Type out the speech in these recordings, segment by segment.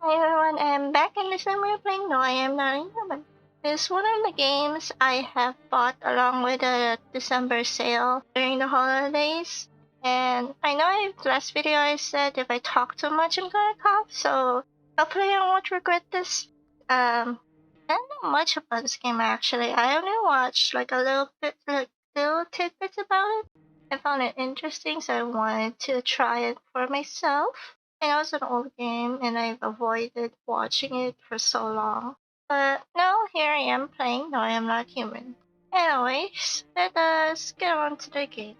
Hi everyone, I'm back in the summer playing No I Am Not Human. This is one of the games I have bought along with the December sale during the holidays. And I know in the last video I said if I talk too much I'm gonna cough, so hopefully I won't regret this. I don't know much about this game actually. I only watched like a little bit, like little tidbits about it. I found it interesting, so I wanted to try it for myself. I know it's an old game and I've avoided watching it for so long. But now here I am playing No I Am Not Human. Anyways, let us get on to the game.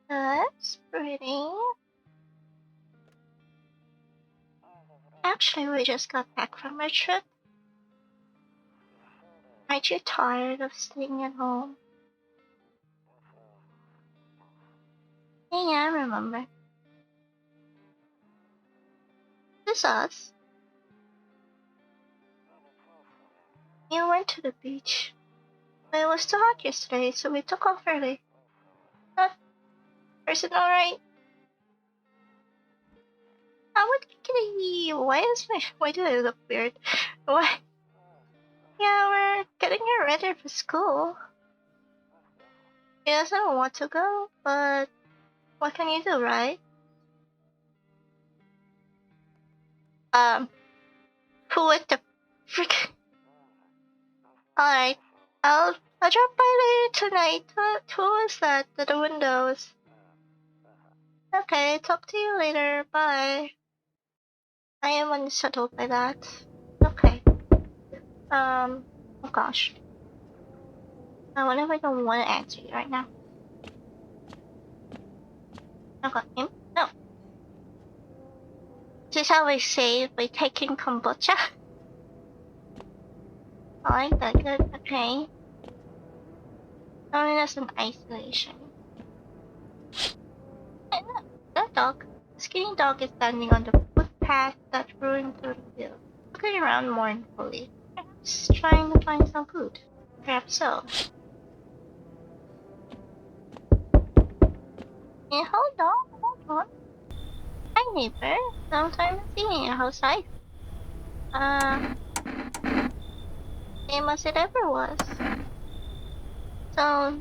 That's pretty. Actually, we just got back from our trip. Aren't you tired of staying at home? Yeah, I remember. This us. You went to the beach. But it was too hot yesterday, so we took off early. Not personal, right? What can I? Why do I look weird? Why? Yeah, we're getting her ready for school. She doesn't want to go, but what can you do, right? Who with the frick? Alright, I'll drop by later tonight. Who is that at the windows? Okay, talk to you later. Bye. I am unsettled by that. Okay. Oh gosh. I wonder if I don't want to answer you right now. Okay, him? No. This is how I save by taking kombucha. I like that good, okay. Only as an isolation. And that dog. The skinny dog is standing on the footpath that ruined through the field, looking around mournfully. Perhaps trying to find some food. Perhaps so. Yeah, hold on. Hi neighbor, long time no see you. How's life? Same as it ever was. So,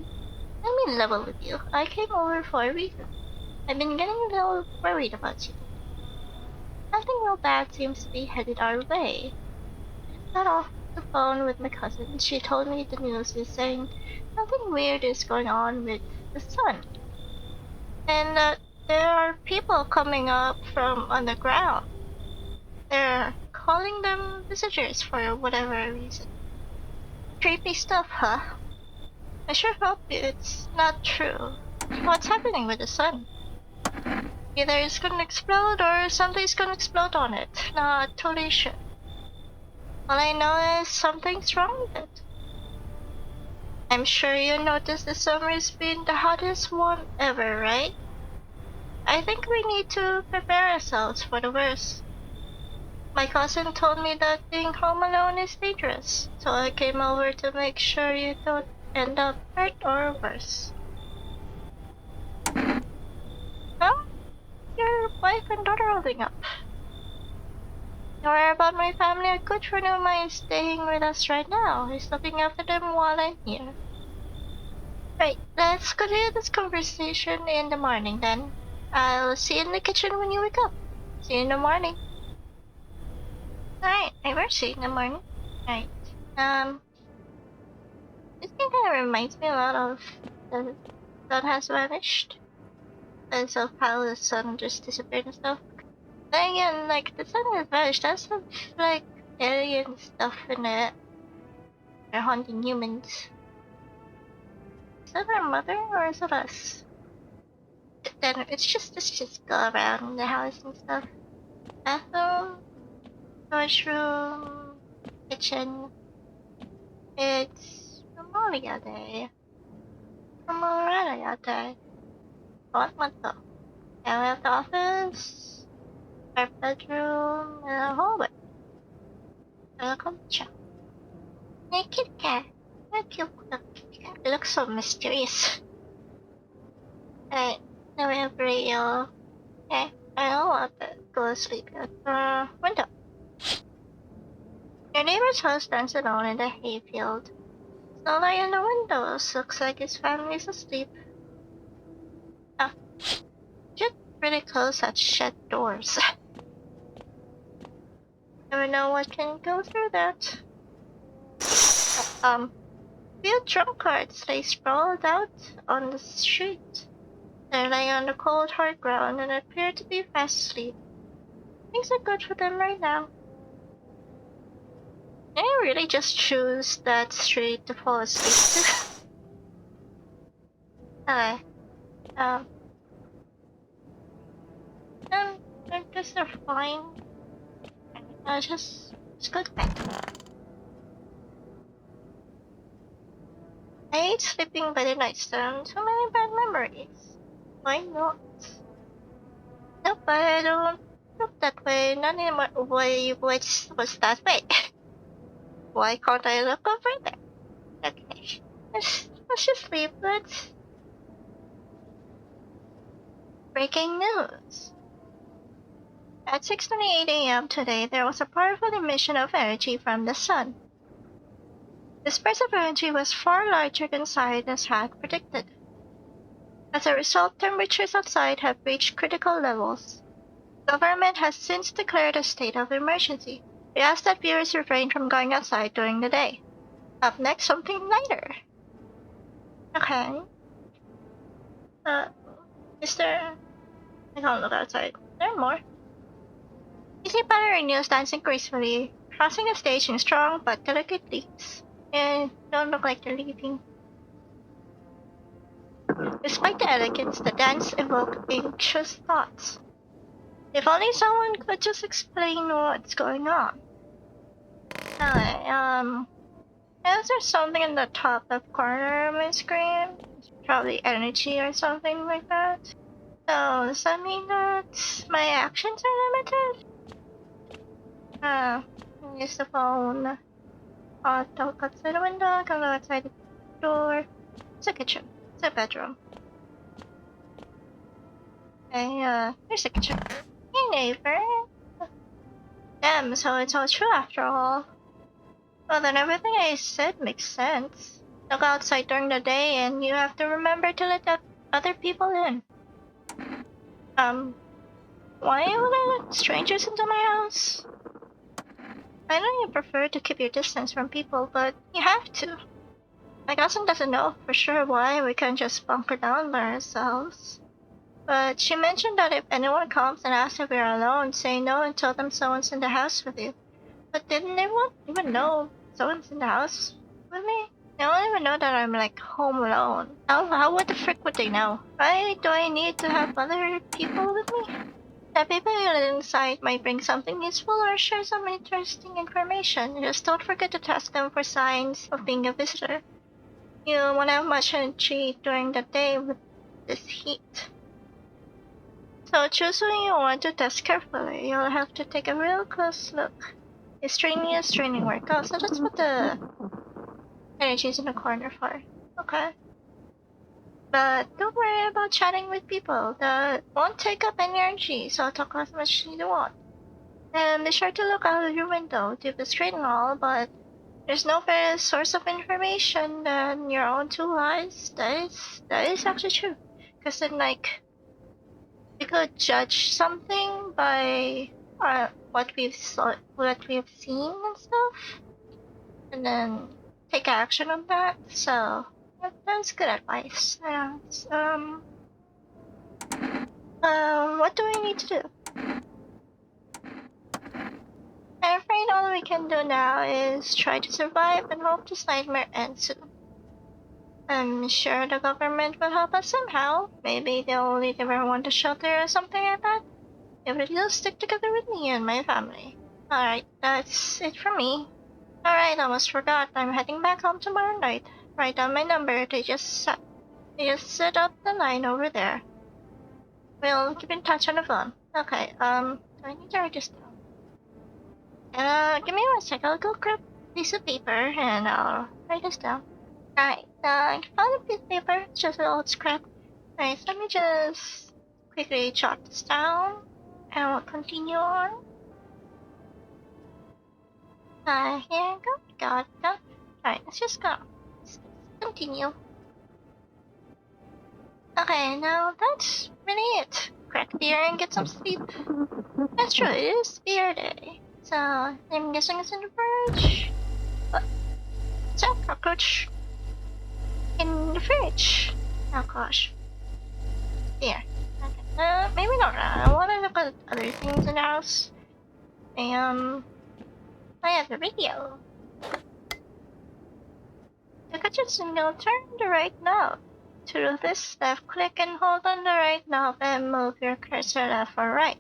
let me level with you. I came over for a reason. I've been getting a little worried about you. Something real bad seems to be headed our way. I got off the phone with my cousin. She told me the news is saying something weird is going on with the sun. And that there are people coming up from underground. They're calling them visitors for whatever reason. Creepy stuff, huh? I sure hope it's not true. What's happening with the sun? Either it's gonna explode or something's gonna explode on it. Not totally sure. All I know is something's wrong with it. I'm sure you noticed the summer's been the hottest one ever, right? I think we need to prepare ourselves for the worst. My cousin told me that being home alone is dangerous, so I came over to make sure you don't end up hurt or worse. Huh? Your wife and daughter holding up. Don't worry about my family. A good friend of mine is staying with us right now. He's looking after them while I'm here. Right, let's continue this conversation in the morning then. I'll see you in the kitchen when you wake up. See you in the morning. Alright, I will see you in the morning. Alright, this game kind of reminds me a lot of the sun has vanished. Because of how the sun just disappeared and stuff. Then again, like, the sun has vanished. That's some, like, alien stuff in it. They're haunting humans. Is that our mother or is it us? Then let's just go around the house and stuff. Bathroom, storage room, kitchen. It's Memorial Day. Memorial Day. What month though? And we have the office, our bedroom, and a hallway. And a culture. Hey, kitty cat. What a cute little kitty cat. It looks so mysterious. Alright, now we have radio. Okay. I know what, go to sleep yet. Window. Your neighbor's house stands alone in the hayfield. Snowlight in the windows looks like his family's asleep. Ah, should really close such shed doors. Never know what can go through that. Few trump cards lay sprawled out on the street. They lay on the cold hard ground and appear to be fast asleep. Things are good for them right now. Can I really just choose that street to fall asleep to? Okay. I guess they're fine. Just go to bed. I hate sleeping by the nightstand. Too many bad memories. Why not? Nope, I don't look that way. Not anymore. Which was that way? Why can't I look over there? Okay. Let's just sleep. Let's... Breaking news. At 6:28 a.m. today, there was a powerful emission of energy from the sun. This burst of energy was far larger than scientists had predicted. As a result, temperatures outside have reached critical levels. The government has since declared a state of emergency. We ask that viewers refrain from going outside during the day. Up next, something lighter. Okay. Is there... I can't look outside. There are more. You see ballerinias dancing gracefully, crossing the stage in strong but delicate leaps. And don't look like they're leaving. Despite the elegance, the dance evoked anxious thoughts. If only someone could just explain what's going on. Is there something in the top left corner of my screen? It's probably energy or something like that. So, does that mean that my actions are limited? Use the phone. Talk outside the window, come outside the door. It's a kitchen. It's a bedroom. Okay, here's the kitchen. Hey, neighbor. Damn, so it's all true after all. Well, then everything I said makes sense. Look outside during the day and you have to remember to let other people in. Why would I let strangers into my house? I know you prefer to keep your distance from people, but you have to. My cousin doesn't know for sure why we can't just bunker down by ourselves. But she mentioned that if anyone comes and asks if we're alone, say no and tell them someone's in the house with you. But didn't anyone even know someone's in the house with me? They don't even know that I'm like home alone. How what the frick would they know? Why do I need to have other people with me? The people you let inside might bring something useful or share some interesting information. Just don't forget to ask them for signs of being a visitor. You won't have much energy during the day with this heat. So choose who you want to test carefully. You'll have to take a real close look. Is training work? Oh, so that's what the energy is in the corner for. Okay. But don't worry about chatting with people. That won't take up any energy, so talk as much as you want. And be sure to look out of your window. Tube is straight and all, but there's no better source of information than your own two eyes. That is actually true. Because then, like, we could judge something by what we've seen and stuff, and then take action on that. So that's good advice. What do we need to do? I'm afraid all we can do now is try to survive and hope this nightmare ends soon. I'm sure the government will help us somehow. Maybe they'll lead everyone to shelter or something like that. If they'll stick together with me and my family. Alright, that's it for me. Alright, almost forgot. I'm heading back home tomorrow night. Write down my number. They just set up the line over there. We'll keep in touch on the phone. Okay, do I need to write this down? Give me 1 sec. I'll go grab a piece of paper and I'll write this down. Alright, I found a piece of paper. It's just an old scrap. Alright, so let me just quickly jot this down. And we'll continue on. Here we go. Got it. Alright, let's just go. Let's continue. Okay, now that's really it. Crack beer and get some sleep. That's true, it is beer day. So, I'm guessing it's in the fridge. What? It's a cockroach in the fridge. Oh gosh. Beer. Okay. Maybe not. I want to look at other things in the house. I have the radio. The kitchen signal, turn the right knob. To do this, left click and hold on the right knob and move your cursor left or right.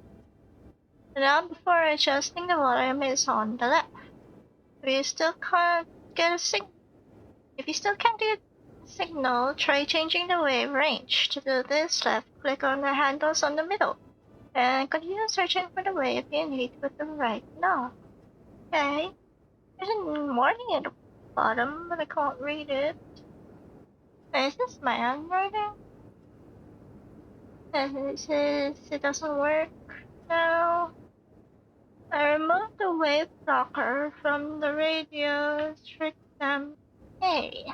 The knob before adjusting the volume is on the left. If you still can't get a signal, try changing the wave range. To do this, left click on the handles on the middle, and continue searching for the wave you need with the right knob. Okay. There's a warning at the bottom, but I can't read it. Is this my handwriting? It says it doesn't work now. I removed the wave blocker from the radio. Trick them. Hey,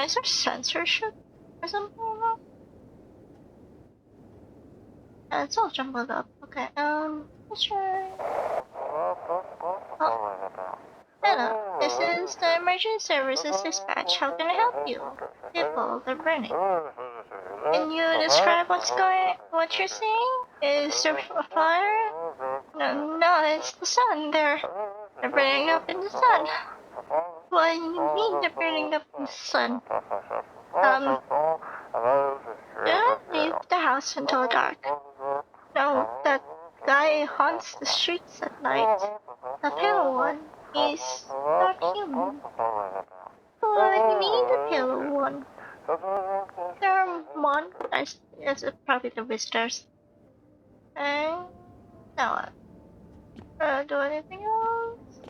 is there censorship or something? It's all jumbled up. Okay, sure. Oh. Hello, this is the emergency services dispatch. How can I help you? People, they're burning. Can you describe what you're seeing? Is there a fire? No, it's the sun. They're burning up in the sun. What do you mean they're burning up in the sun? Do not leave the house until dark. No, that guy haunts the streets at night. The pale one. He's not human. What do you mean the pale one? They're monsters. Yes, probably the visitors. And now do anything else?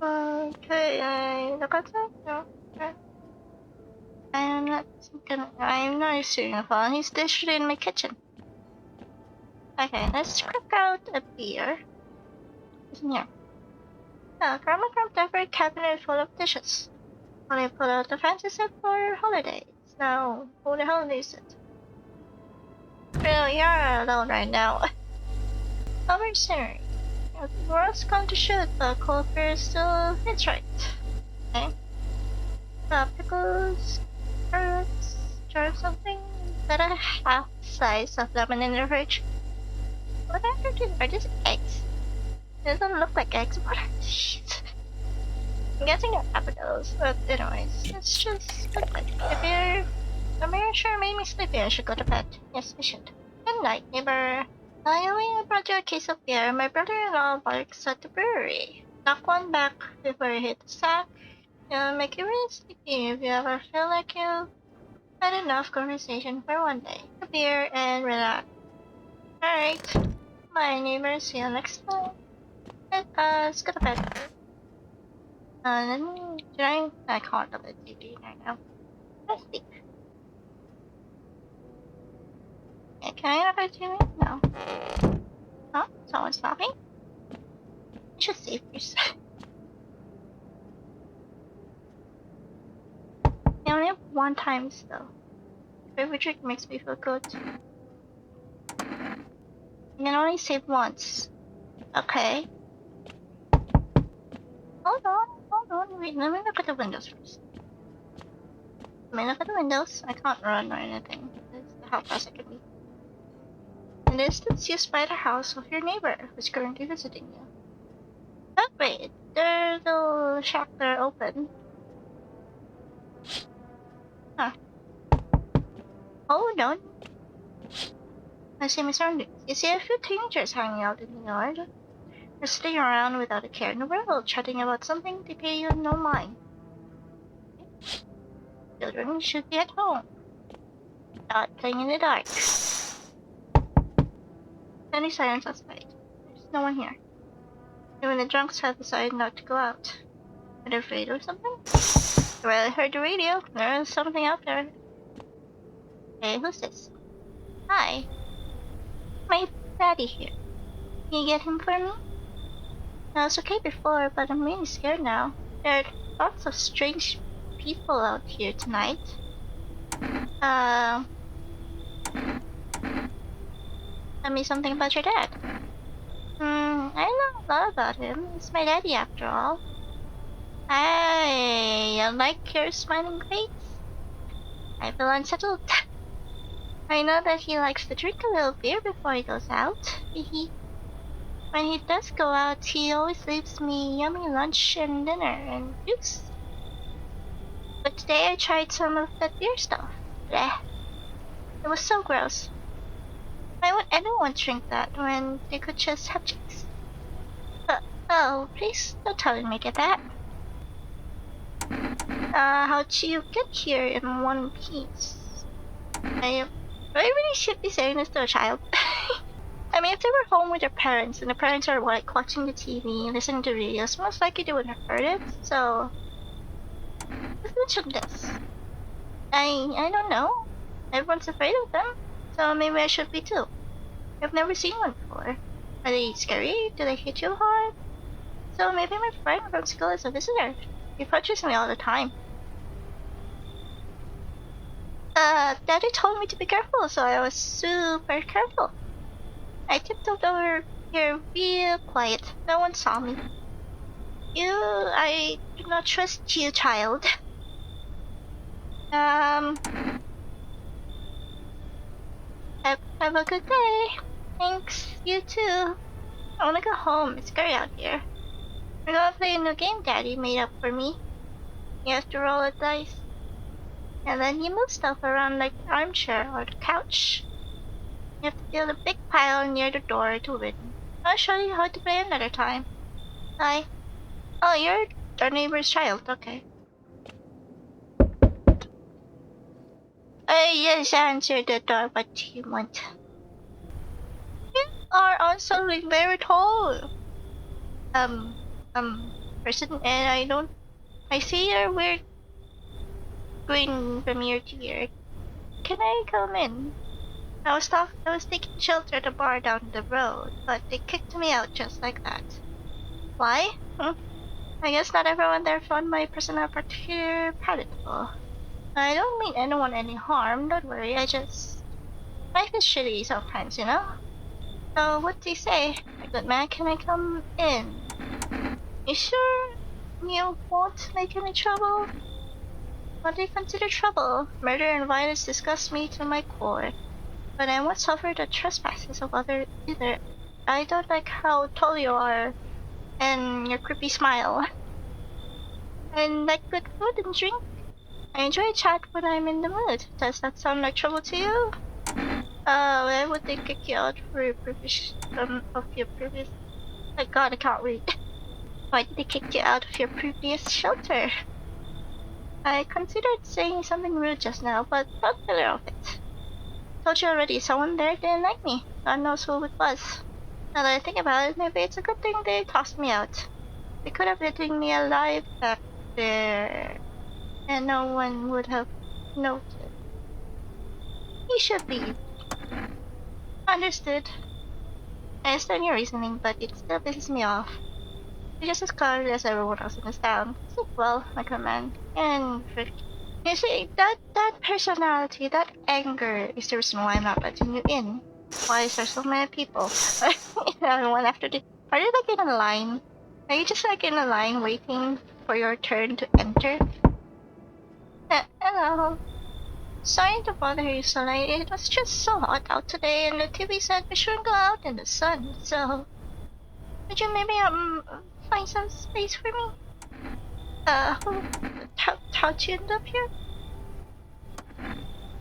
Okay, I look outside? No. Okay. I'm not using a phone. He's dished in my kitchen. Okay, let's crack out a beer. Here. Grandma grabbed every cabinet full of dishes. I put out the fancy set for holidays. Now, who the hell is it? Really, you're alone right now. Over scenery. The world's come to shoot, but cold beer still hits right. Okay. Pickles, carrots, jar of something. Is that a half size of lemon in the fridge? What are these eggs? It doesn't look like eggs. What are these? I'm guessing they're avocados, but anyways, it's just good. The mirror sure made me sleepy. I should go to bed. Yes, we should. Good night, neighbor. I brought you a case of beer. My brother-in-law works at the brewery. Knock one back before you hit the sack. It'll make you really sleepy if you ever feel like you've had enough conversation for one day. A beer and relax. Alright. My neighbor, see you next time. Let's go to bed. I can't look at TV right now. Let's sleep. Yeah, can I look at TV? No. Oh, someone's laughing? You should save yourself. I only have one time still. Favorite trick makes me feel good. You can only save once. Okay. Hold on, wait, let me look at the windows first. Let me look at the windows. I can't run or anything. This is how fast I can be. And this is used by the house of your neighbor who's currently visiting you. Oh wait, there's the shack door open. Huh. Hold on. I see my surroundings. You see a few teenagers hanging out in the yard. They're sitting around without a care in the world, chatting about something they pay you no mind. Children should be at home, not playing in the dark. Any silence outside. There's no one here. Even the drunks have decided not to go out. Are they afraid or something? Well, I heard the radio. There's something out there. Hey, who's this? Hi. Daddy here. Can you get him for me? I was okay before, but I'm really scared now. There are lots of strange people out here tonight. Tell me something about your dad. I know a lot about him. He's my daddy after all. I like your smiling face. I feel unsettled. I know that he likes to drink a little beer before he goes out. When he does go out, he always leaves me yummy lunch and dinner and juice. But today I tried some of that beer stuff. Blech. It was so gross. Why would anyone drink that when they could just have juice? Oh, please don't tell me get that. How'd you get here in one piece? I really should be saying this to a child. I mean, if they were home with their parents, and the parents are like watching the TV, listening to radios, most likely they would have heard it. So, let's mention this. I don't know. Everyone's afraid of them, so maybe I should be too. I've never seen one before. Are they scary? Do they hit you hard? So maybe my friend from school is a visitor. He punches me all the time. Daddy told me to be careful, so I was super careful. I tiptoed over here real quiet. No one saw me. I do not trust you, child. Have a good day. Thanks, you too. I wanna go home. It's scary out here. We're gonna play a new game Daddy made up for me. You have to roll a dice. And then you move stuff around like the armchair or the couch. You have to build a big pile near the door to win. I'll show you how to play another time. Hi. Oh, you're our neighbor's child. Okay. Yes, answer the door. What do you want? You are also very tall. Person, and I see your weird grin from ear to ear. Can I come in? I was taking shelter at a bar down the road, but they kicked me out just like that. Why? I guess not everyone there found my persona particularly palatable. I don't mean anyone any harm, don't worry, life is shitty sometimes, you know? So, what do you say? Good man, can I come in? You sure you won't make any trouble? What do you consider trouble? Murder and violence disgust me to my core. But I won't suffer the trespasses of others either. I don't like how tall you are, and your creepy smile. And like good food and drink. I enjoy a chat when I'm in the mood. Does that sound like trouble to you? Why would they kick you out for your previous, My god, I can't read. Why did they kick you out of your previous shelter? I considered saying something rude just now, but thought better of it. Told you already, someone there didn't like me. God knows who it was. Now that I think about it, maybe it's a good thing they tossed me out. They could have eaten me alive back there, and no one would have noticed. He should be. Understood. I understand your reasoning, but it still pisses me off. You're just as cowardly as everyone else in this town. Sleep well, my command. And you see, that personality, that anger is the reason why I'm not letting you in. Why is there so many people? One after the. Are you like in a line? Are you just like in a line waiting for your turn to enter? Hello. Sorry to bother you so late. It was just so hot out today, and the TV said we shouldn't go out in the sun. So, would you maybe find some space for me? How'd you end up here?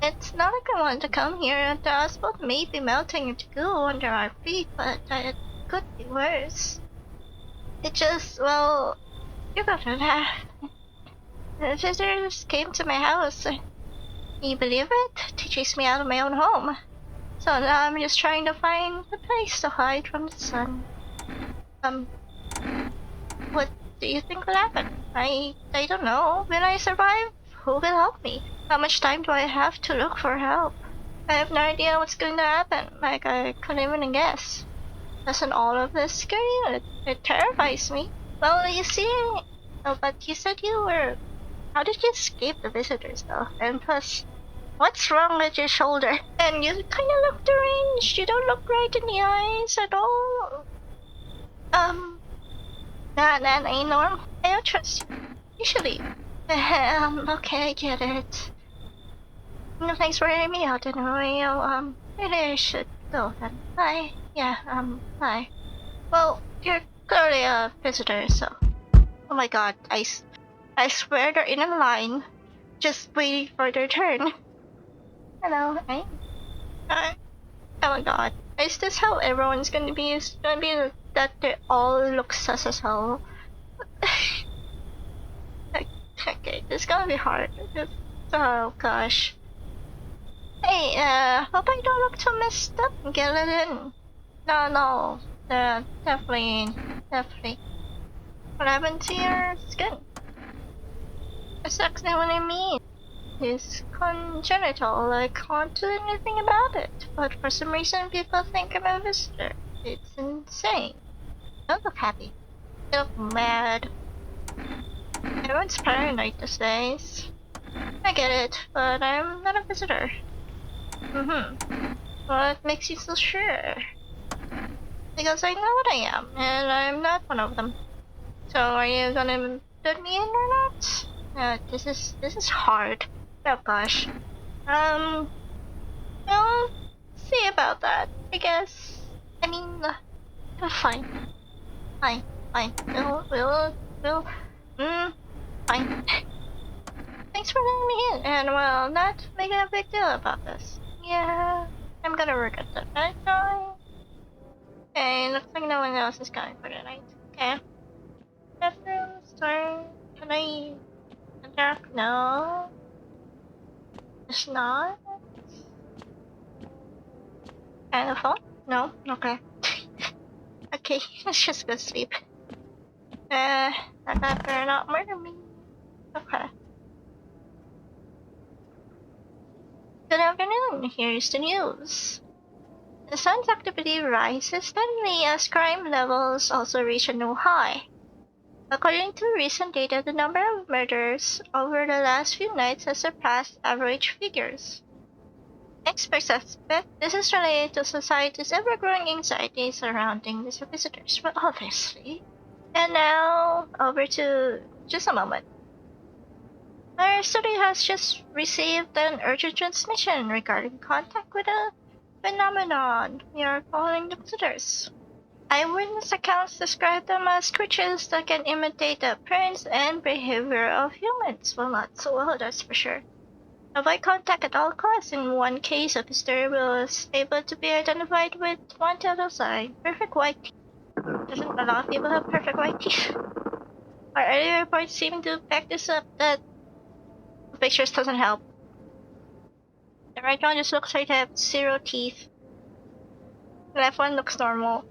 It's not like I wanted to come here, and us both may be melting into goo under our feet, but it could be worse. It just, well, you got to laugh. The visitors came to my house. Can you believe it? To chase me out of my own home. So now I'm just trying to find a place to hide from the sun. What do you think will happen? I don't know. When I survive, who will help me? How much time do I have to look for help? I have no idea what's going to happen. Like, I couldn't even guess. Doesn't all of this scare you? It terrifies me. Well, you see... Oh, but you said you were... How did you escape the visitors, though? And plus, what's wrong with your shoulder? And you kind of look deranged. You don't look right in the eyes at all. That ain't normal. I don't trust you. Usually. Okay, I get it. No, thanks for hearing me out anyway. Maybe I should go then. Bye. Yeah, bye. Well, you're clearly a visitor, so... Oh my god, I swear they're in a line, just waiting for their turn. Hello, hey? Oh my god, is this how everyone's gonna be? It's gonna be that they all look sus as hell. Okay, this is gonna be hard. Oh gosh. Hey, hope I don't look too messed up, Gilligan. No, definitely. What happened to your skin? That's exactly what I mean. It's congenital, I can't do anything about it. But for some reason people think I'm a visitor. It's insane. Don't look happy. You look mad. Everyone's paranoid these days. I get it, but I'm not a visitor. What makes you so sure? Because I know what I am, and I'm not one of them. So are you gonna let me in or not? This is hard. Oh gosh. We'll see about that, I guess. I mean, fine. Fine. We'll, fine. Thanks for letting me in, and well, not making a big deal about this. Yeah, I'm gonna regret that, right? Okay, looks like no one else is coming for the night. Okay. Bathroom, store, can I enter? No. It's not. And a phone? No? Okay. Okay, let's just go sleep. That better not murder me. Okay. Good afternoon, here's the news. The sun's activity rises steadily as crime levels also reach a new high. According to recent data, the number of murders over the last few nights has surpassed average figures. Experts suspect this is related to society's ever-growing anxiety surrounding these visitors, well, obviously. And now, over to just a moment. Our study has just received an urgent transmission regarding contact with a phenomenon we are calling the visitors. Eyewitness accounts describe them as creatures that can imitate the appearance and behavior of humans. Well, not so well, that's for sure. Avoid contact at all costs. In one case, a visitor was able to be identified with one telltale sign: perfect white teeth. Doesn't a lot of people have perfect white teeth? Our earlier reports seem to back this up, that the pictures doesn't help. The right one just looks like they have 0 teeth. The left one looks normal.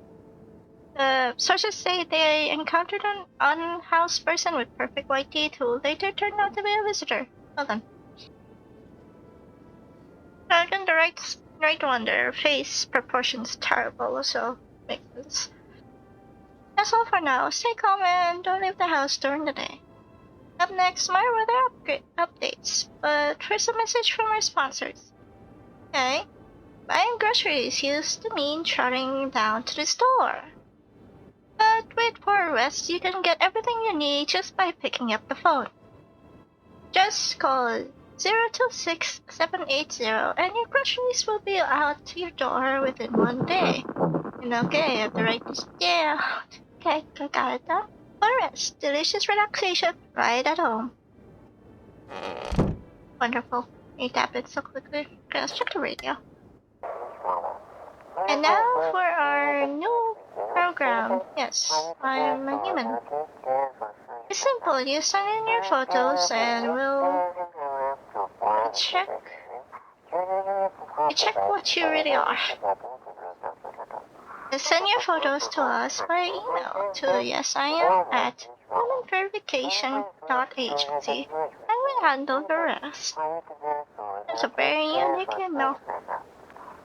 Sources say they encountered an unhoused person with perfect white teeth who later turned out to be a visitor. Well done. Then the right one, their face proportions terrible, so makes sense. That's all for now. Stay calm and don't leave the house during the day. Up next, my weather updates, but first a message from our sponsors. Okay, buying groceries used to mean trotting down to the store. But with Port West, you can get everything you need just by picking up the phone. Just call 026-780 and your groceries will be out to your door within 1 day. And okay, I have the right to... Yeah, okay, got it done. Port West, delicious relaxation right at home. Wonderful. You tap it so quickly. Okay, let's check the radio. And now for our new program. Yes, I'm a human. It's simple. You send in your photos and we'll check what you really are. Just send your photos to us by email to yesim@humanverification.agency and we'll handle the rest. It's a very unique email.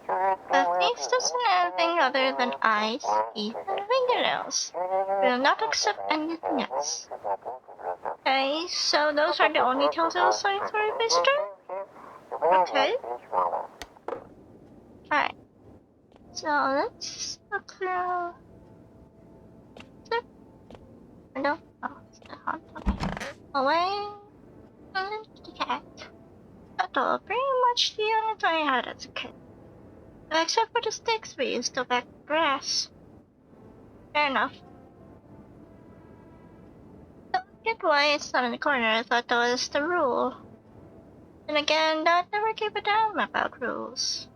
The face doesn't have anything other than eyes, teeth, and fingernails. Will not accept anything else. Okay, so those are the only telltale signs for a visitor? Okay. Alright. So let's look through. No? Oh, it's the hot topic. Away. And the cat. That's all. Pretty much the only toy I had as a kid. Except for the sticks we used to back grass. Fair enough. Don't get why it's not in the corner. I thought that was the rule. And again, Dad never gave a damn about rules.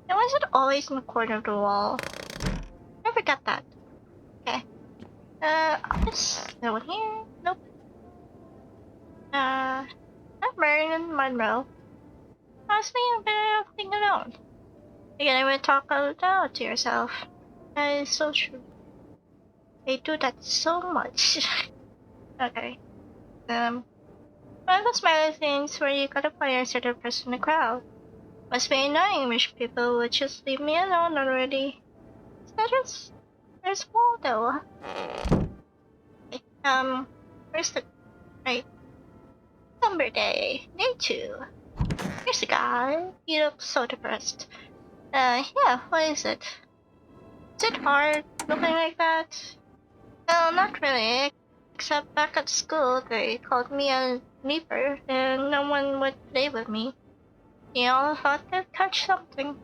And why is it always in the corner of the wall? Never got that. Okay. Office? No one here? Nope. Not Marilyn Monroe. Honestly, I'm better off being alone. You can even talk out loud to yourself. That is so true. They do that so much. Okay. One of those smiley things where you gotta find a certain person in the crowd. Must be annoying, rich people would just leave me alone already. There's Waldo. Okay, where's the right? Number day 2. Here's the guy. You look so depressed. Yeah, what is it? Is it hard looking like that? Well, not really. Except back at school, they called me a leaper, and no one would play with me. They all thought they'd catch something.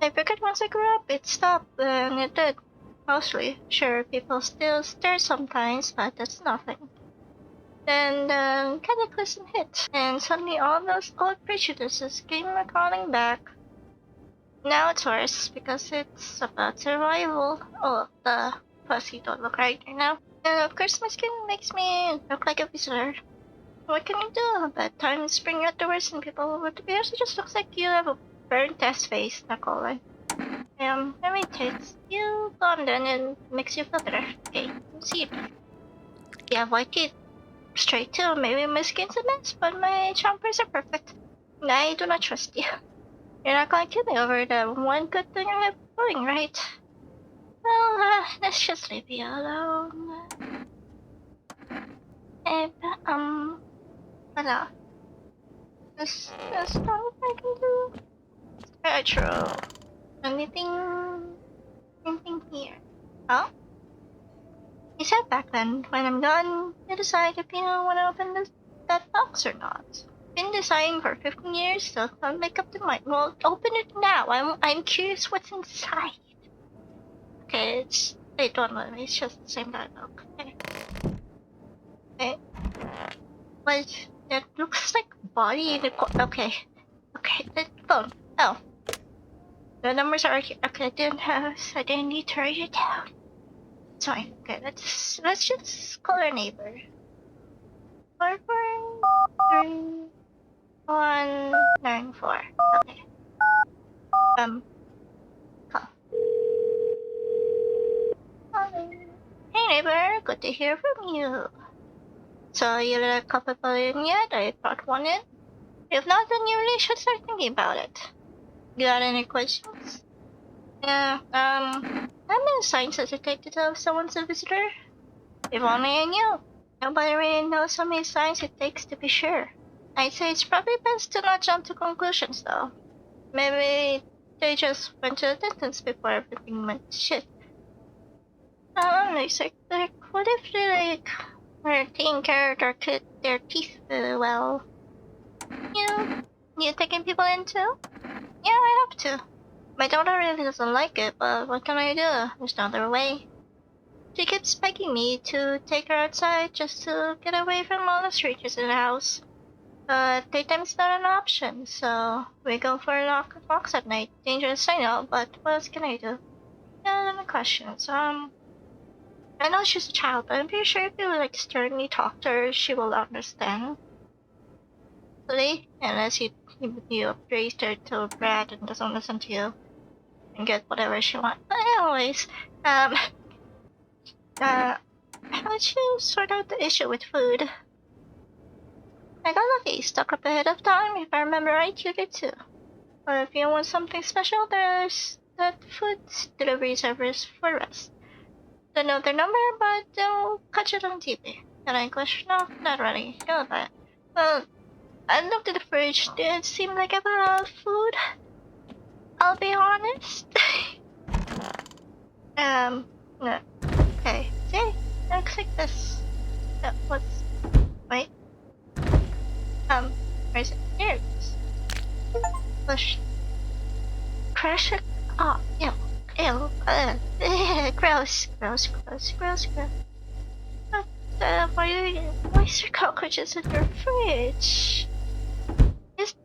I figured once I grew up, it stopped, and it did. Mostly. Sure, people still stare sometimes, but that's nothing. Then the cataclysm hit, and suddenly all those old prejudices came crawling back. Now it's worse, because it's about survival. Oh, plus you don't look right now. And of course my skin makes me look like a visitor. What can you do? Bad times bring out the worst in people, but to be honest, it just looks like you have a burnt test face, not all. Every taste you gone then and makes you feel better. Okay, see it. You have white teeth. Straight too, maybe my skin's a mess, but my chompers are perfect. I do not trust you. You're not going to kill me over the one good thing I have going, right? Well, let's just leave you alone. And, voilà. That's not what I can do. Spiritual. Anything here? Oh? You said back then, when I'm done, you decide if you want to open that box or not. Been deciding for 15 years, so don't make up the mind. Well, open it now. I'm curious what's inside. Okay, they don't know me. It's just the same dialogue. Okay. But that looks like body in the okay. Okay, the phone. Oh. The numbers are here. Okay, I didn't need to write it down. It's fine. Okay, let's just call our neighbor. 443-194. Okay. Call. Hey neighbor, good to hear from you. So you lit a coffee balloon yet? I brought one in. If not, then you really should start thinking about it. You got any questions? Yeah, I'm a science detective if someone's a visitor. If only I knew. Nobody really knows how many signs it takes to be sure. I'd say it's probably best to not jump to conclusions though. Maybe they just went to the dentist before everything went to shit. Like, what if they were taking care of their teeth well? You taking people in too? Yeah, I have to. My daughter really doesn't like it, but what can I do? There's no other way. She keeps begging me to take her outside just to get away from all the strangers in the house. But daytime's not an option, so we go for walks at night. Dangerous, I know, but what else can I do? Yeah, any questions? I know she's a child, but I'm pretty sure if you sternly talk to her, she will understand. Really? Unless you raised her to a brat and doesn't listen to you and get whatever she wants. But anyways, how would you sort out the issue with food? I got lucky, stock up ahead of time. If I remember right, you did too. Or if you want something special, there's that food delivery service for rest. Don't know their number, but they'll catch it on TV. Got English? No, not really. Go with that. Well, I looked at the fridge. Did it seem like I've had food? I'll be honest. No. Okay. See? Looks like this. What's... Wait. Where's it? Here it is. Push. Crash it. Oh, ew. Ew. Gross. Why is there cockroaches in your fridge?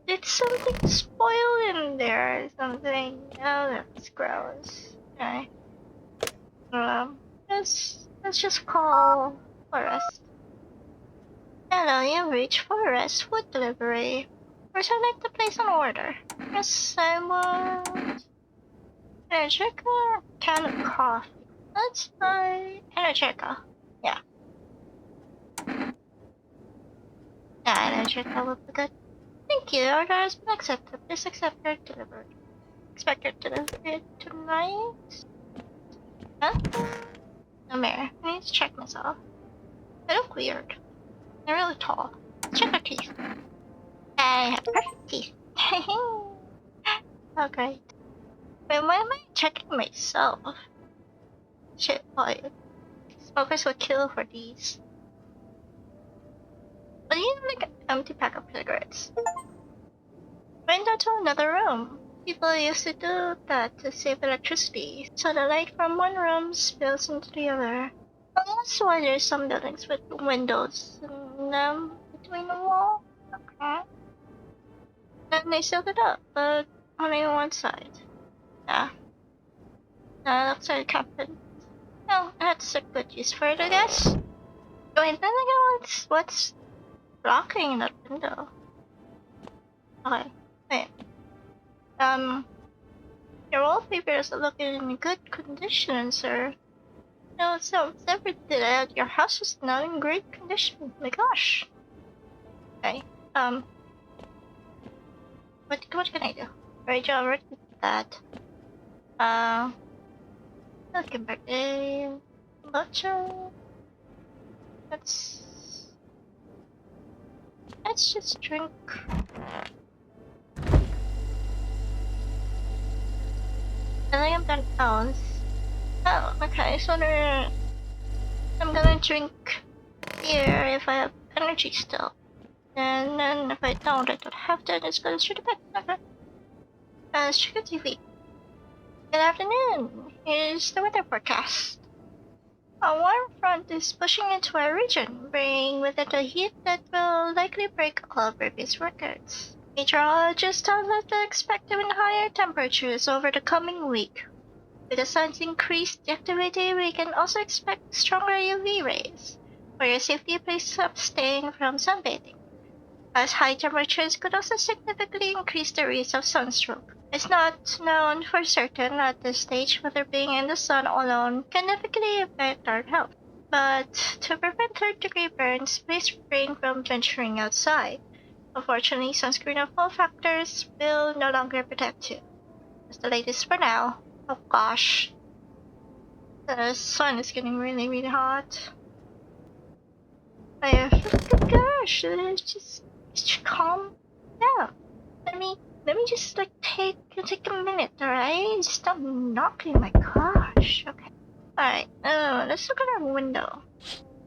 Did something spoil in there or something? Oh, that's gross. Okay. Let's just call Forest. Hello, you reached Forest Food Delivery. Would you like to place an order? Yes, I want... Energica, can of coffee. Let's buy Energica. Yeah. Yeah, Energica would be good. Thank you, order has been accepted. Please accept your delivery. Expect your delivery tonight? Huh? No matter. I need to check myself. I look weird. They're really tall. Check our teeth. I have perfect teeth. Oh, great. Wait, why am I checking myself? Shit, boy. Smokers would kill for these. But you have like an empty pack of cigarettes. Went out to another room. People used to do that to save electricity, so the light from one room spills into the other. That's why there's some buildings with windows in them between the wall. Okay. Then they sealed it up, but only on one side. Yeah. Looks like it happened. Well, that's a good use for it, I guess. Wait, then again, what's blocking that window? Okay, wait. Your wallpapers are looking in good condition, sir. No, it sounds everything at your house is not in great condition. My gosh. Okay, what can I do? Right, you already did that. Welcome back in. Locho. Let's just drink. I think I'm done. Oh, okay, so I'm gonna drink here if I have energy still. And then if I don't have to, just go straight to bed. Okay. Let's check the TV. Good afternoon. Here's the weather forecast. A warm front is pushing into our region, bringing with it a heat that will likely break all previous records. Meteorologists tell us to expect even higher temperatures over the coming week. With the sun's increased activity, we can also expect stronger UV rays. For your safety, please abstain from sunbathing, as high temperatures could also significantly increase the risk of sunstroke. It's not known for certain at this stage whether being in the sun alone can negatively affect our health. But to prevent third-degree burns, please refrain from venturing outside. Unfortunately, sunscreen of all factors will no longer protect you. That's the latest for now. Oh gosh. The sun is getting really, really hot. Oh gosh, just calm down. Let me just like take a minute, alright? Stop knocking, my gosh. Okay. Alright, let's look at our window.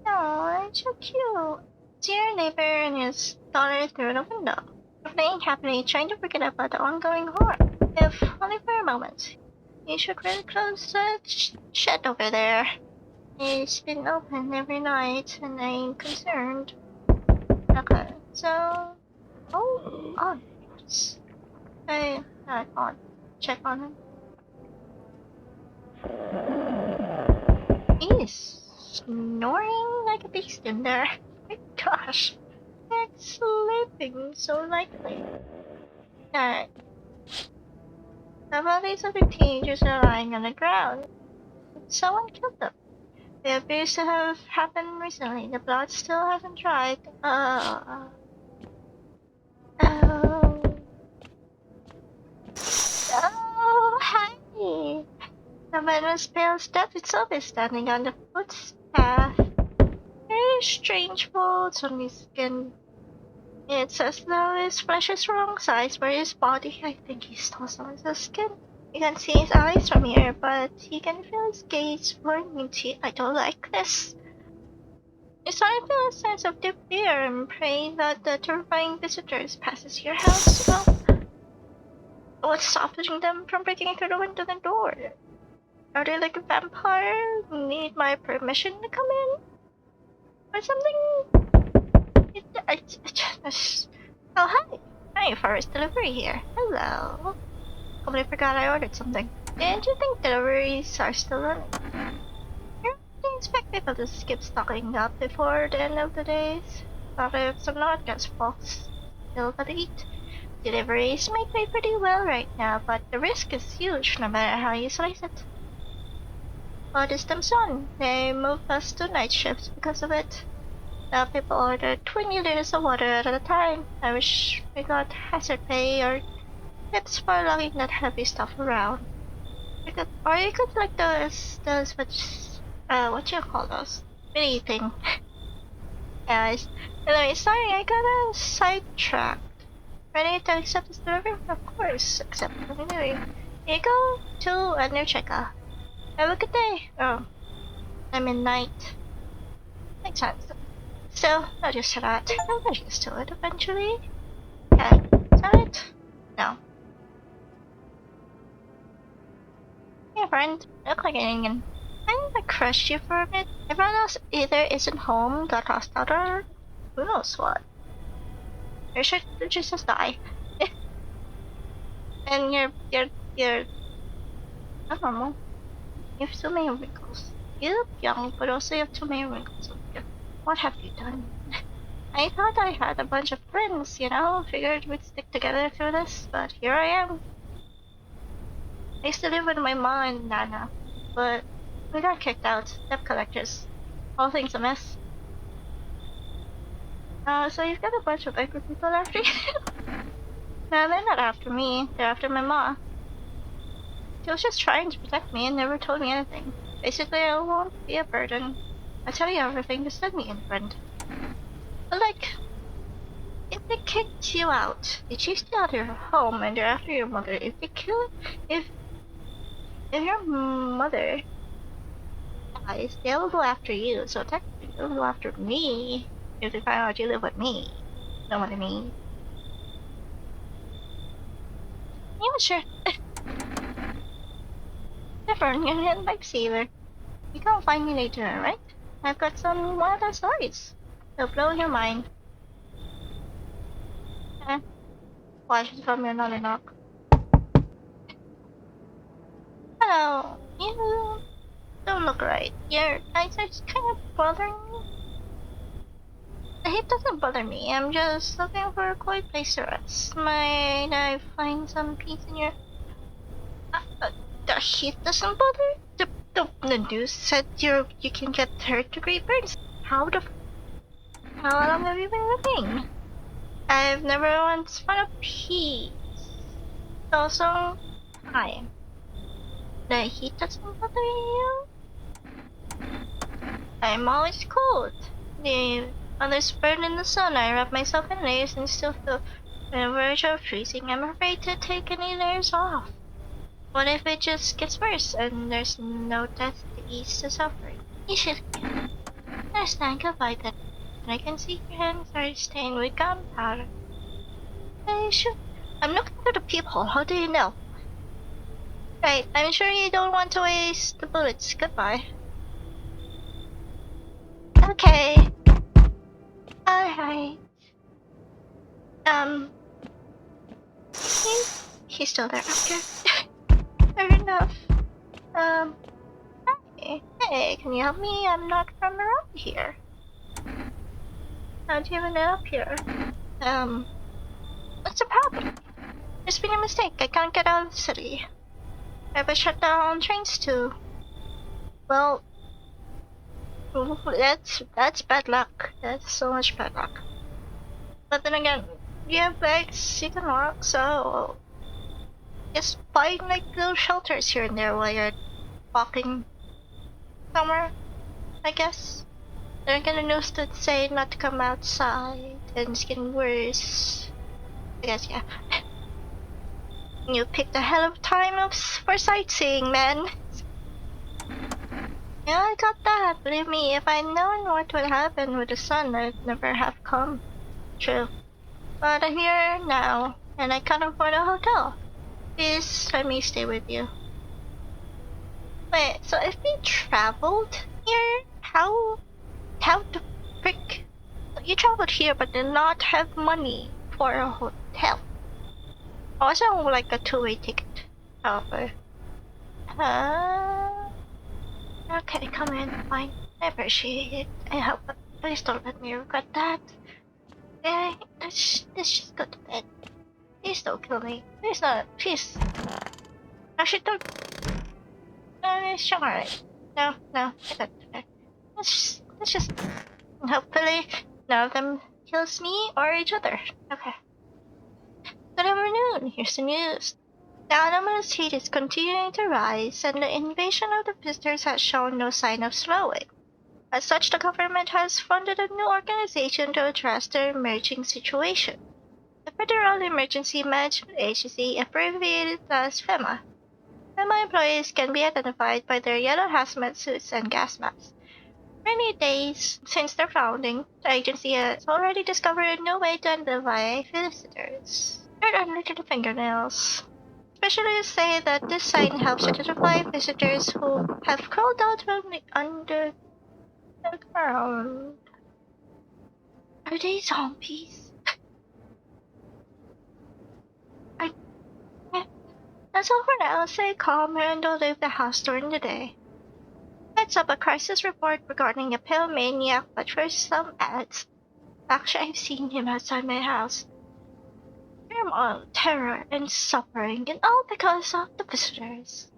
Oh, it's so cute. See your neighbor and his daughter through the window. They're playing happily, trying to forget about the ongoing horror. If only for a moment. You should really close the shed over there. It's been open every night, and I ain't concerned. Okay, so... Oh, yes. I can't check on him. He's snoring like a beast in there. My gosh. It's sleeping so lightly. Alright. The bodies of the teenagers are lying on the ground. Someone killed them. It appears to have happened recently. The blood still hasn't dried. Oh, hi! The venomous pale death itself is standing on the footpath. Very strange folds on his skin. It's as though his flesh is wrong size for his body. I think he stole some of his skin. You can see his eyes from here, but you can feel his gaze boring into you. I don't like this. You suddenly feel a sense of deep fear and pray that the terrifying visitors passes your house. Well, what's stopping them from breaking through the window and door? Are they like a vampire? Need my permission to come in? Or something? Oh, hi! Hi, Forest Delivery here. Hello. Completely forgot I ordered something. Didn't you think deliveries are still running? You don't expect people to skip stocking up before the end of the days. But if some not just folks still gotta eat. Deliveries may pay pretty well right now, but the risk is huge no matter how you slice it. What is them son? They move us to night shifts because of it. Now people order 20 liters of water at a time. I wish we got hazard pay or tips for lugging that heavy stuff around. Or you could like those what you call those? Mini thing. Guys. Anyway, sorry, I got sidetracked. Ready to accept this delivery? Of course, accept delivery. Here you go to under checker. Have a good day. Oh, I'm in night. Makes sense. So, I'll just do that. I'll just do it eventually. Okay, is that it? No. Hey friend, look like an alien. I need to crush you for a bit. Everyone else either isn't home, got lost out, or who knows what. You should just die. And you're not normal. You have too many wrinkles. You look young, but also you have too many wrinkles. What have you done? I thought I had a bunch of friends, you know, figured we'd stick together through this, but here I am. I used to live with my mom and Nana, but we got kicked out, debt collectors. Whole thing's a mess. So you've got a bunch of angry people after you? No, they're not after me, they're after my mom. She was just trying to protect me and never told me anything. Basically, I won't be a burden. I tell you everything, just let me in, friend. But like, if they kicked you out, they chased you out of your home and they're after your mother, if your mother dies, they'll go after you, so technically they'll go after me if they find out you live with me. Know what I mean? Yeah, sure. Different, you're a lifesaver. You can't find me later, right? I've got some wild stories. They'll blow your mind. Watch from your another knock. Hello, you don't look right. Your eyes are just kind of bothering me. The heat doesn't bother me. I'm just looking for a quiet place to rest. Might I find some peace in your... the heat doesn't bother? The news said you can get 3rd-degree burns. How long have you been living? I've never once found a peace. Also, hi. The heat doesn't bother you? I'm always cold. The others burn in the sun. I wrap myself in layers and still feel on the verge of freezing. I'm afraid to take any layers off. What if it just gets worse and there's no death to ease the suffering? You should understand. Goodbye then. And I can see your hands are stained with gunpowder. I'm looking through the peephole. How do you know? Right, I'm sure you don't want to waste the bullets. Goodbye. Okay. Alright. He's still there. Okay. Fair enough. Hey, can you help me? I'm not from around here. How'd you even end up here? What's the problem? There's been a mistake. I can't get out of the city. I've shut down trains too. Well, that's bad luck. That's so much bad luck. But then again, you have legs, you can walk, so Just find like little shelters here and there while you're walking somewhere, I guess. They're gonna news that say not to come outside and it's getting worse. I guess, yeah. You picked a hell of a time for sightseeing, man. Yeah, I got that. Believe me, if I'd known what would happen with the sun, I'd never have come. True. But I'm here now, and I can't afford a hotel. Please let me stay with you. Wait, so if we traveled here, how the frick? You traveled here but did not have money for a hotel. Also, like a two-way ticket. However. Okay, come in, fine. I appreciate it. I hope, please don't let me regret that. Yeah, let's just go to bed. Please don't kill me. Please not, please. Actually, don't. It's alright. No, I got it. Let's just. Hopefully, none of them kills me or each other. Okay. Good afternoon. Here's the news. The anomalous heat is continuing to rise, and the invasion of the visitors has shown no sign of slowing. As such, the government has funded a new organization to address the emerging situation. The Federal Emergency Management Agency, abbreviated as FEMA. FEMA employees can be identified by their yellow hazmat suits and gas masks. Many days since their founding, the agency has already discovered a new way to identify visitors. Dirt under the fingernails. Specialists say that this sign helps identify visitors who have crawled out from the underground. Are they zombies? That's all for now. Stay calm and don't leave the house during the day. Heads up, a crisis report regarding a pale maniac, but first some ads. Actually, I've seen him outside my house. Turmoil, terror, and suffering, and all because of the visitors.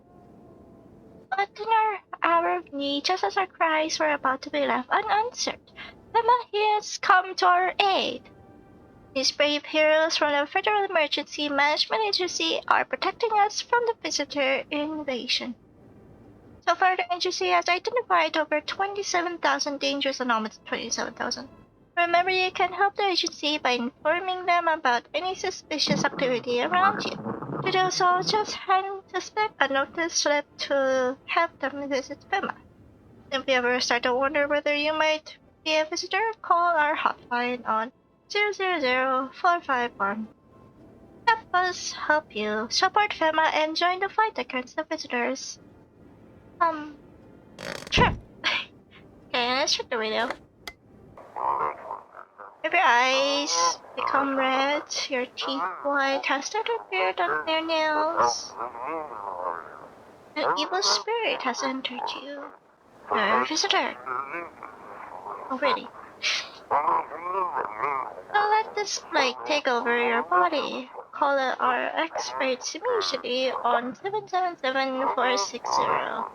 But in our hour of need, just as our cries were about to be left unanswered, FEMA has come to our aid. These brave heroes from the Federal Emergency Management Agency are protecting us from the visitor invasion. So far, the agency has identified over 27,000 dangerous anomalies. 27,000. Remember, you can help the agency by informing them about any suspicious activity around you. To do so, just hand suspect a notice slip to have them visit FEMA. If you ever start to wonder whether you might be a visitor, call our hotline on 000-451. Help us help you. Support FEMA and join the fight against the visitors. Sure. Okay, let's check the radio. If your eyes become red, your teeth white, has started to appear on your nails, an evil spirit has entered you. You're a visitor. Already. Don't let this plague take over your body. Call our experts immediately on 777-460.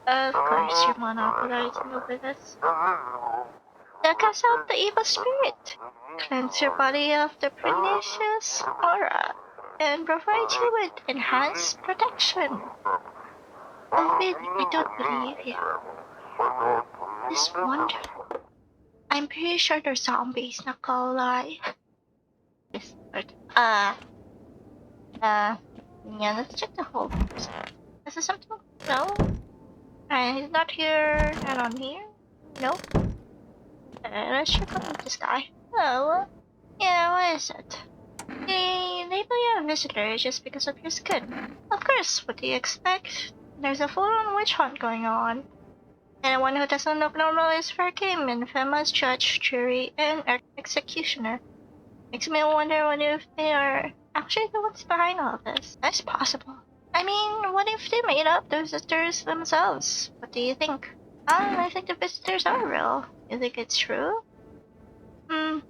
Of course, you're monopolizing the business. They'll cast out the evil spirit, cleanse your body of the pernicious aura, and provide you with enhanced protection. I don't believe you. It's wonderful. I'm pretty sure they're zombies, not gonna lie. This part. Yeah, let's check the whole house. Is there something? No? He's not here, and on here? Nope. Let's check on this guy. Oh, yeah, what is it? They label you a visitor just because of your skin. Of course, what do you expect? There's a full-on witch hunt going on. Anyone who doesn't look normal is fair game in FEMA's judge, jury, and executioner. Makes me wonder what if they are actually the ones behind all of this. That's possible. I mean, what if they made up the visitors themselves? What do you think? I think the visitors are real. You think it's true? I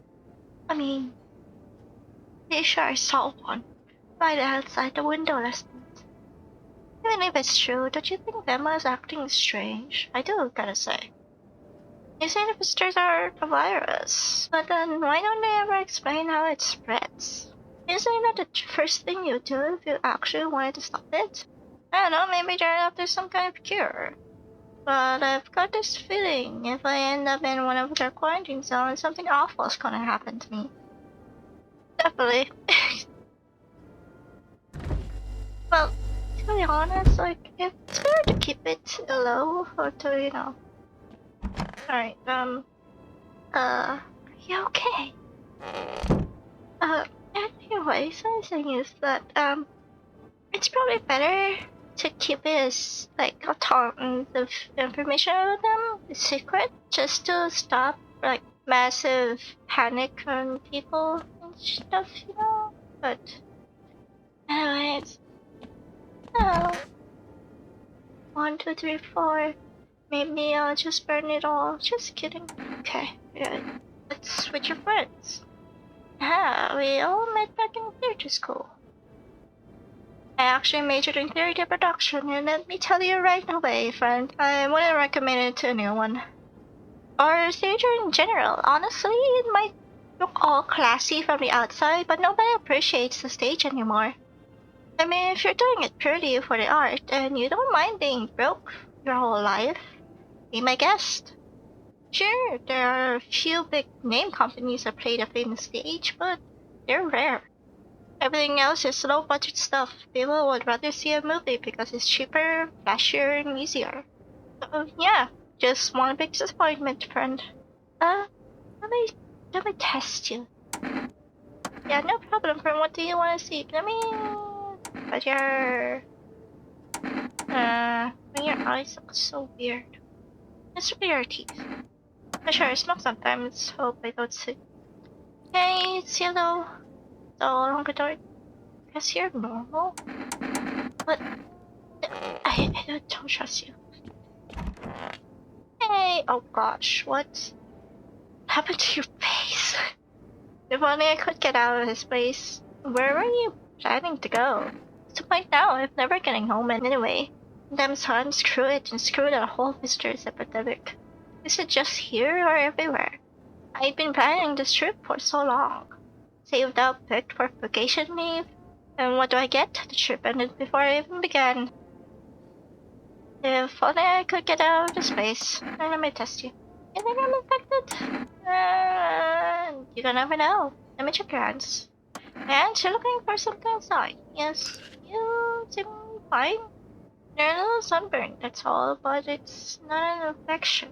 mean, pretty sure I saw one right outside the window last night. Even if it's true, don't you think Emma is acting strange? I do, gotta say. You say the visitors are a virus, but then why don't they ever explain how it spreads? Isn't that the first thing you do if you actually wanted to stop it? I don't know, maybe they're after some kind of cure. But I've got this feeling if I end up in one of their quarantine zones, something awful is gonna happen to me. Definitely. Well, to be honest, like, it's better to keep it low or to, Alright, are you okay? Uh, anyways, what I'm saying is that, it's probably better to keep it as, like, a ton of information about them, a secret, just to stop, like, massive panic on people and stuff, But, anyways, no. 1, 2, 3, 4. Maybe I'll just burn it all. Just kidding. Okay, good. Let's switch your friends. We all met back in theater school. I actually majored in theater production, and let me tell you right away, friend, I wouldn't recommend it to anyone. Or theater in general. Honestly, it might look all classy from the outside, but nobody appreciates the stage anymore. I mean, if you're doing it purely for the art, and you don't mind being broke your whole life, be my guest. Sure, there are a few big name companies that play the famous stage, but they're rare. Everything else is low budget stuff. People would rather see a movie because it's cheaper, flashier, and easier. So yeah, just one big disappointment, friend. Uh, let me test you. Yeah, no problem, friend. What do you want to see? Let me but your eyes look so weird. It's really your teeth. Sure, I smoke sometimes. Hope I don't see. Hey, it's yellow. So long ago, guess you're normal. But I don't trust you. Hey, oh gosh, what happened to your face? If only I could get out of this place. Where were you planning to go? What's the point now? I'm never getting home anyway. Damn son, screw it and screw that whole visitors epidemic. Is it just here or everywhere? I've been planning this trip for so long. Saved up, picked for vacation leave, and what do I get? The trip ended before I even began. If only I could get out of this place. Let me test you. You think I'm infected? You can never know. Let me check your hands. And you're looking for something inside. Yes, you seem fine. You're a little sunburned, that's all, but it's not an infection.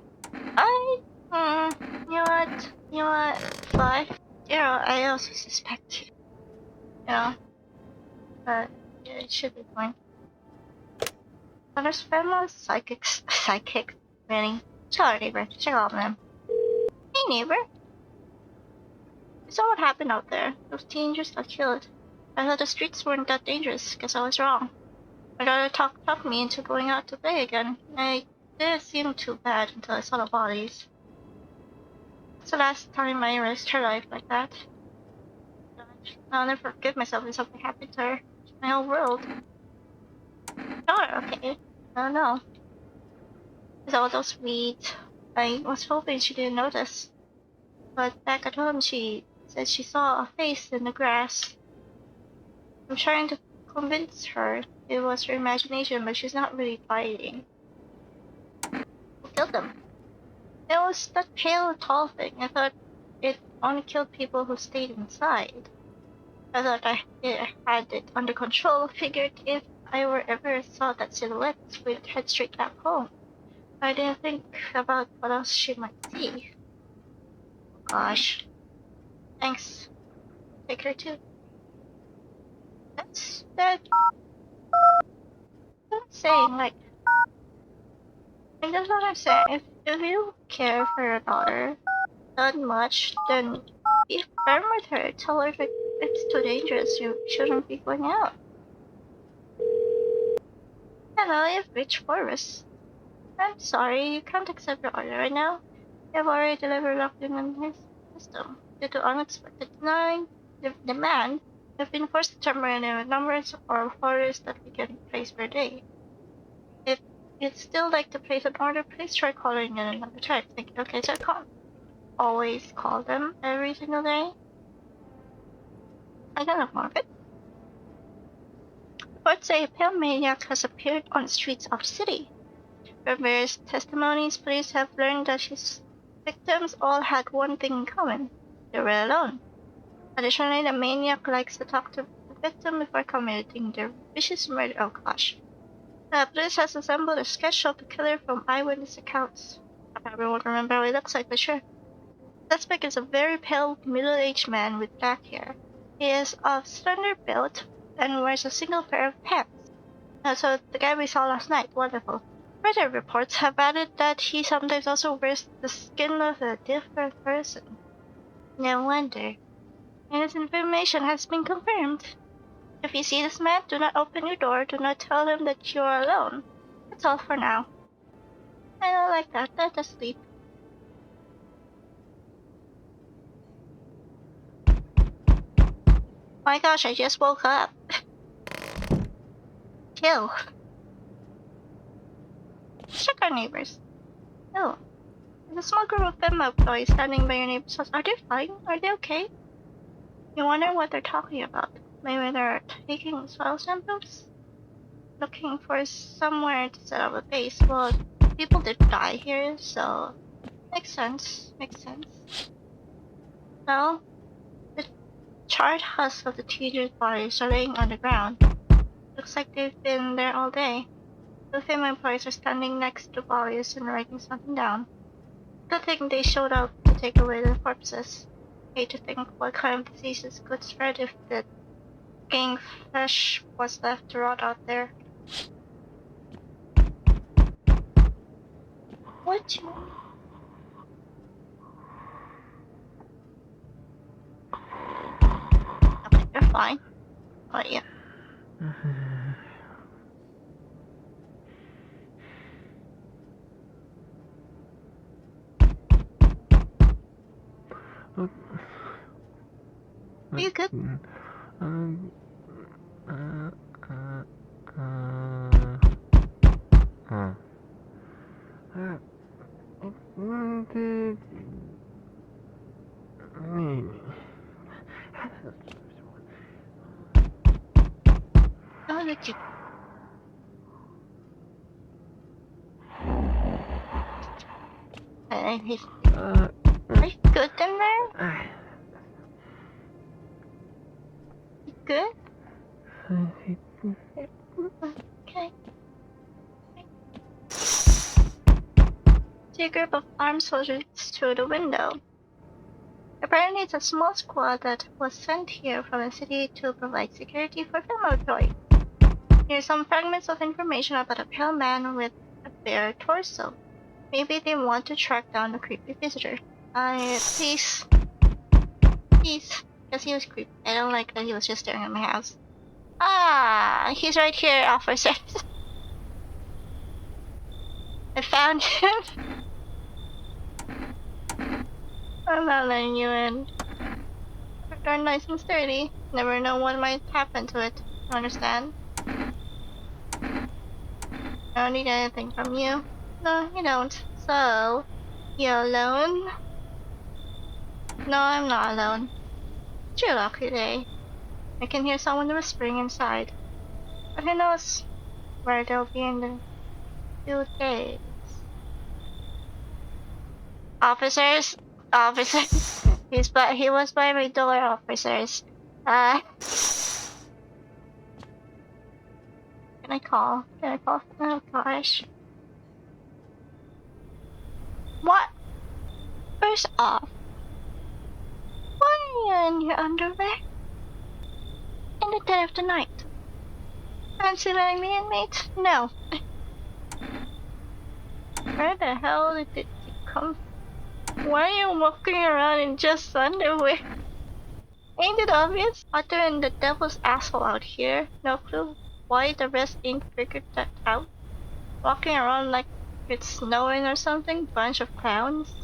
You know what, Fly? I also suspect you. But yeah, it should be fine. There's famous psychic, really. Sorry, neighbor, check out them. Hey, neighbor. I saw what happened out there. Those teenagers got killed. I thought the streets weren't that dangerous, guess I was wrong. My daughter talked me into going out to play again. It didn't seem too bad until I saw the bodies. It's the last time I risked her life like that. I'll never forgive myself if something happened to her. It's my whole world. Sure, okay. I don't know. It's all so sweet. I was hoping she didn't notice. But back at home, she said she saw a face in the grass. I'm trying to convince her it was her imagination, but she's not really biting. Who killed them? It was that pale, tall thing. I thought it only killed people who stayed inside. I thought I had it under control. Figured if I were ever saw that silhouette, we'd head straight back home. I didn't think about what else she might see. Gosh. Thanks. Take her too. That's I'm saying, like, that's what I'm saying. If you care for your daughter that much, then be firm with her. Tell her if it's too dangerous, you shouldn't be going out. Hello, you've reached Forest. I'm sorry, you can't accept your order right now. You have already delivered locked in his system. Due to unexpected demand, we've been forced to terminate the numbers or orders that we can place per day. If you'd still like to place an order, please try calling in another time. Thank you. Okay, so I can't always call them every single day. I can ignore it. Reports say a pale maniac has appeared on the streets of the city. From various testimonies, police have learned that his victims all had one thing in common: they were alone. Additionally, the maniac likes to talk to the victim before committing their vicious murder. Oh gosh. Police has assembled a sketch of the killer from eyewitness accounts. I probably won't remember how he looks like, but sure. The suspect is a very pale, middle-aged man with black hair. He is of slender build and wears a single pair of pants. So the guy we saw last night, wonderful. Further reports have added that he sometimes also wears the skin of a different person. No wonder. And this information has been confirmed. If you see this man, do not open your door. Do not tell him that you are alone. That's all for now. I don't like that. Let us sleep. My gosh, I just woke up. Chill. Check our neighbors. Oh. There's a small group of female employees standing by your neighbor's house. Are they fine? Are they okay? You wonder what they're talking about. Maybe they're taking soil samples? Looking for somewhere to set up a base. Well, people did die here, so... Makes sense. Makes sense. No? The charred husks of the teenagers' bodies are laying on the ground. Looks like they've been there all day. The female employees are standing next to the bodies and writing something down. Good thing they showed up to take away the corpses. Hate to think what kind of diseases could spread if the gang flesh was left to rot out there. What you... Okay, you're fine. Oh yeah. Are you good? Oh, look you. Are you good in there? You good? Okay. See a group of armed soldiers through the window. Apparently it's a small squad that was sent here from the city to provide security for female employees. Here's some fragments of information about a pale man with a bare torso. Maybe they want to track down the creepy visitor. Please. Please. Because he was creepy. I don't like that he was just staring at my house. Ah, he's right here, officer. I found him. I'm not letting you in. They're nice and sturdy. Never know what might happen to it. Understand? I don't need anything from you. No, you don't. So, you alone? No, I'm not alone. It's your lucky day. I can hear someone whispering inside. But who knows where they'll be in the 2 days. Officers? Officers. He was by my door, officers. Can I call? Can I call? Oh gosh. What? First off, why are you in your underwear? In the dead of the night? Fancy letting me in, mate? No. Where the hell did it come from? Why are you walking around in just underwear? Ain't it obvious? Other than the devil's asshole out here, no clue why the rest ain't figured that out. Walking around like it's snowing or something, bunch of clowns.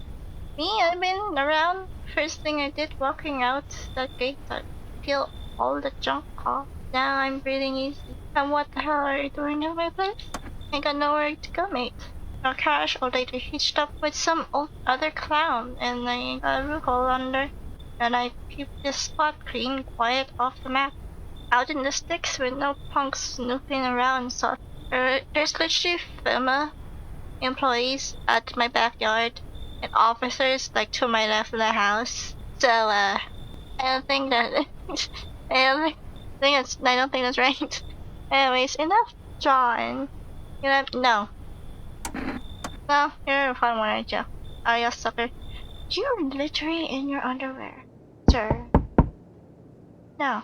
Me, I've been around. First thing I did walking out that gate, I feel all the junk off. Now I'm breathing easy. And what the hell are you doing in my place? I got nowhere to go, mate. No cash or later hitched up with some other clown and I got a root hole under. and I keep this spot clean, quiet, off the map. Out in the sticks with no punks snooping around, so there's literally FEMA employees at my backyard and officers like to my left of the house. So I don't think that I don't think that's right. Anyways, enough John. No. Well, you're a fun one, aren't you? Are you a sucker? You're literally in your underwear, sir. No.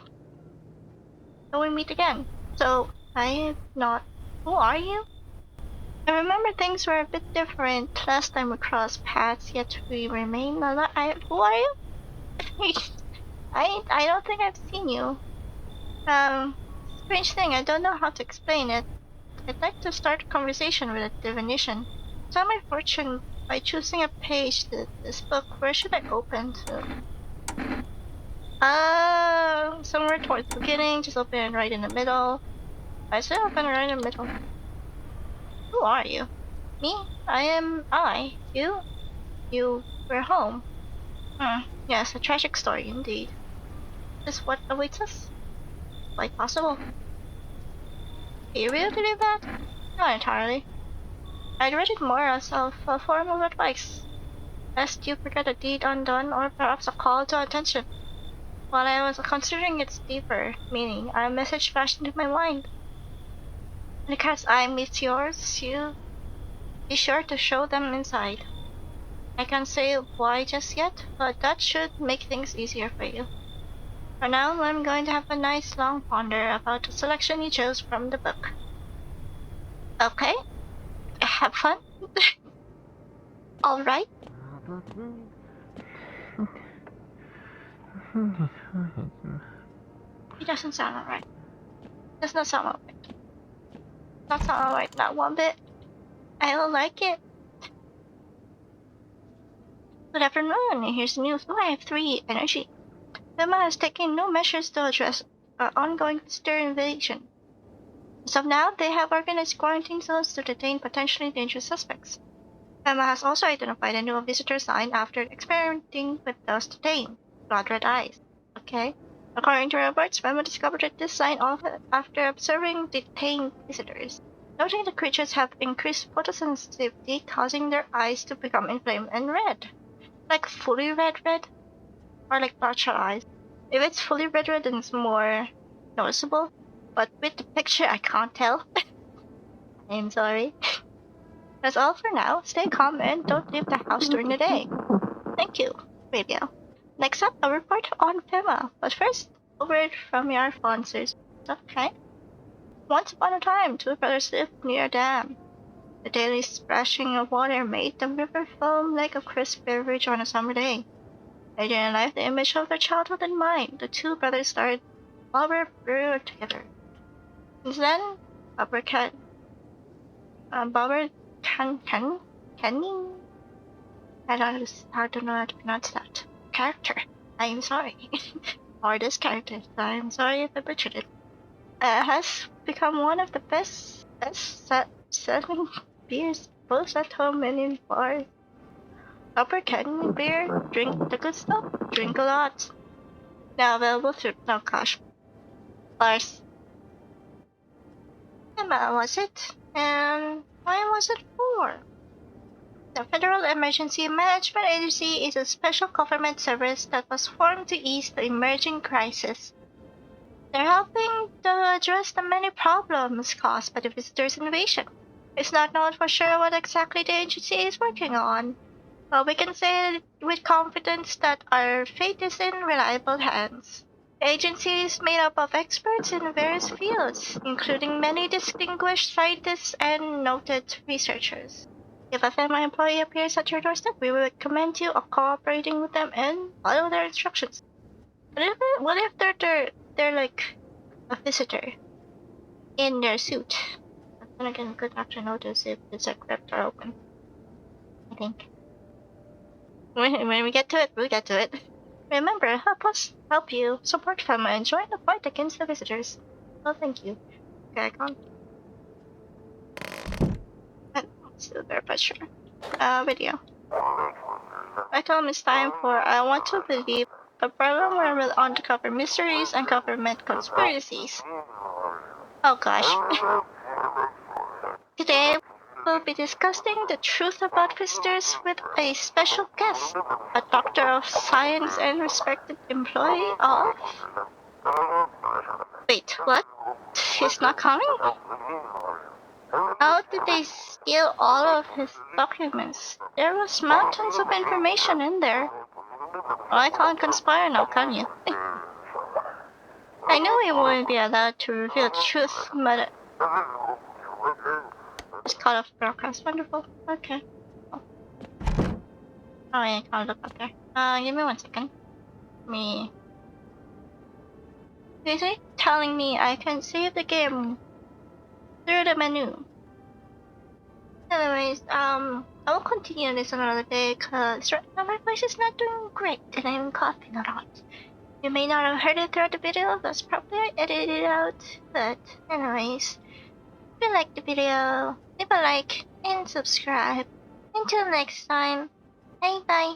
So we meet again. So I'm not. Who are you? I remember things were a bit different last time we crossed paths, yet we remain alive. Who are you? I don't think I've seen you. Strange thing, I don't know how to explain it. I'd like to start a conversation with a definition. Tell my fortune by choosing a page to this book. Where should I open to? Somewhere towards the beginning, just open it right in the middle. I said open it right in the middle. Who are you? Me? I am I. You? You were home. Yes, a tragic story indeed. Is what awaits us? Quite possible. Do you really believe that? Not entirely. I'd read it more as a form of advice, lest you forget a deed undone or perhaps a call to attention. While I was considering its deeper meaning, a message flashed into my mind. When the cat's eye meets yours, you be sure to show them inside. I can't say why just yet, but that should make things easier for you. For now, I'm going to have a nice long ponder about the selection you chose from the book. Okay? Have fun? Alright? It doesn't sound alright. Does not sound alright. Not sound alright, not one bit. I don't like it. Good afternoon, here's the news. Oh, I have 3 energy. FEMA has taken no measures to address our ongoing visitor invasion. As of now, they have organized quarantine zones to detain potentially dangerous suspects. FEMA has also identified a new visitor sign after experimenting with those detained. Blood red eyes. Okay. According to reports, FEMA discovered this sign after observing detained visitors, noting the creatures have increased photosensitivity, causing their eyes to become inflamed and red. Like fully red? Or like bloodshot eyes? If it's fully red, then it's more noticeable. But with the picture, I can't tell. I'm sorry. That's all for now. Stay calm and don't leave the house during the day. Thank you, radio. Next up, a report on FEMA. But first, a word from your sponsors. Okay. Once upon a time, 2 brothers lived near a dam. The daily splashing of water made the river foam like a crisp beverage on a summer day. Later in life, the image of their childhood in mind, the 2 brothers started Bobber Brewer together. Since then, Bobber Kenny? I don't know how to pronounce that. Character. I'm sorry. Or this character. I'm sorry if I butchered it. Has become one of the best selling beers both at home and in bars. Upper Kenny beer, drink the good stuff, drink a lot. Now available through bars. FEMA was it? And why was it for? The Federal Emergency Management Agency is a special government service that was formed to ease the emerging crisis. They're helping to address the many problems caused by the visitors' invasion. It's not known for sure what exactly the agency is working on, but we can say with confidence that our fate is in reliable hands. The agency is made up of experts in various fields, including many distinguished scientists and noted researchers. If a FEMA employee appears at your doorstep, we would recommend you cooperating with them and follow their instructions. What if they're like a visitor in their suit? Then again, we could actually notice if the crypts are open. I think. When we get to it, we'll get to it. Remember, help you support FEMA and join the fight against the visitors. Oh, thank you. Okay, I can't. Still there, but sure. Video. I told him it's time for I want to believe, a programmer will uncover mysteries and government conspiracies. Oh gosh. Today, we'll be discussing the truth about visitors with a special guest, a doctor of science and respected employee of... Wait, what? He's not coming? How did they steal all of his documents? There was mountains of information in there. Well, I can't conspire now, can you? I know we wouldn't be allowed to reveal the truth, but... It's cut off broadcast. Wonderful. Okay. Oh, I can't look up there. Give me 1 second. Is it telling me I can save the game through the menu? Anyways, I will continue this another day because right now my voice is not doing great and I'm coughing a lot. You may not have heard it throughout the video, that's probably I edited it out. But anyways, if you liked the video, leave a like and subscribe. Until next time, bye bye.